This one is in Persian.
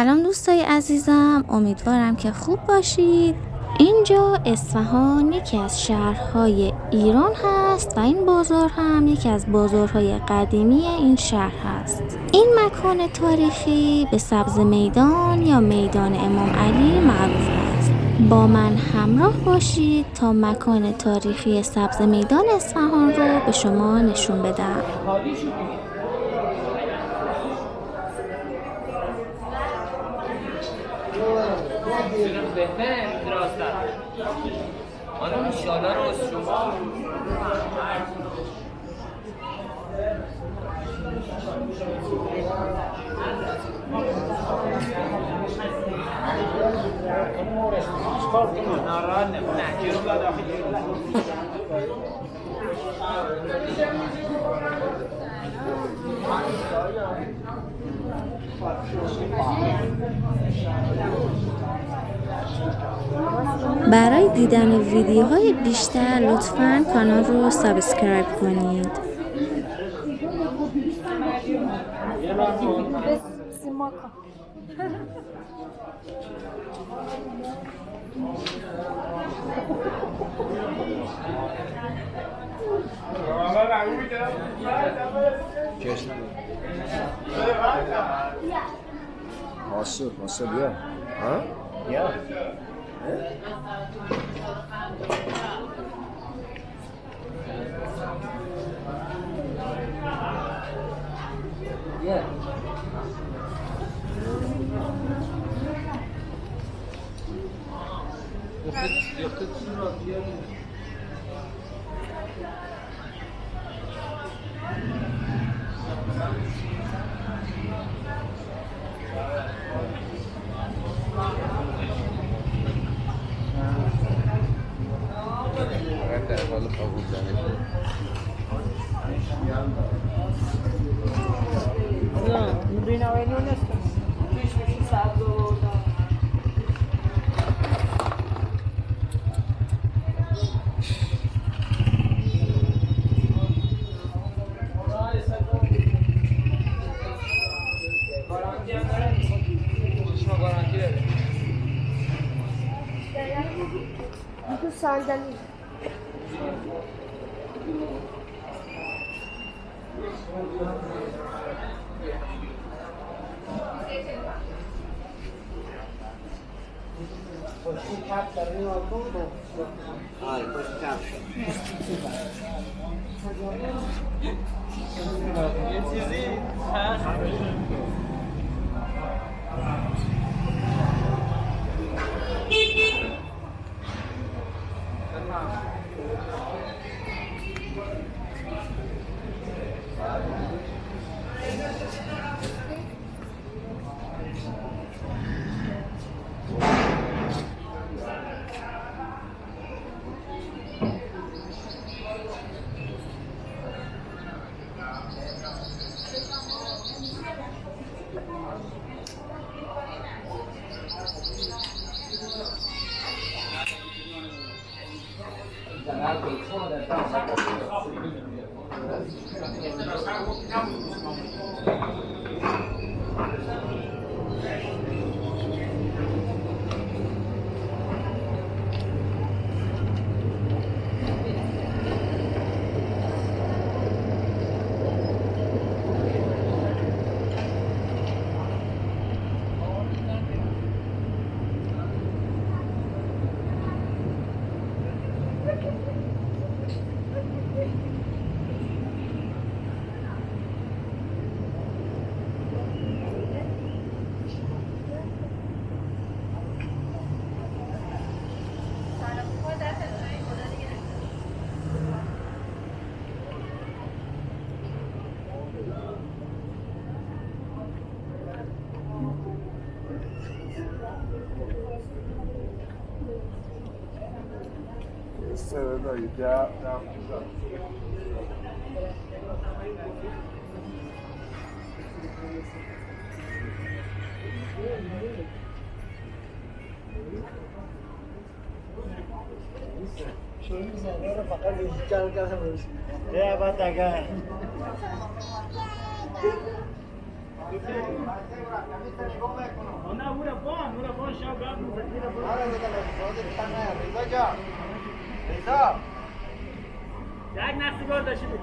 سلام دوستای عزیزم، امیدوارم که خوب باشید. اینجا اصفهان یکی از شهرهای ایران هست و این بازار هم یکی از بازارهای قدیمی این شهر هست. این مکان تاریخی به سبز میدان یا میدان امام علی معروف است. با من همراه باشید تا مکان تاریخی سبز میدان اصفهان رو به شما نشون بدم. برای دیدن ویدیوهای بیشتر لطفاً کانال رو سابسکرایب کنید. Nasıl ya? Ha? Ya. Yeah. Sandalye. یک نقصی بار داشتی بود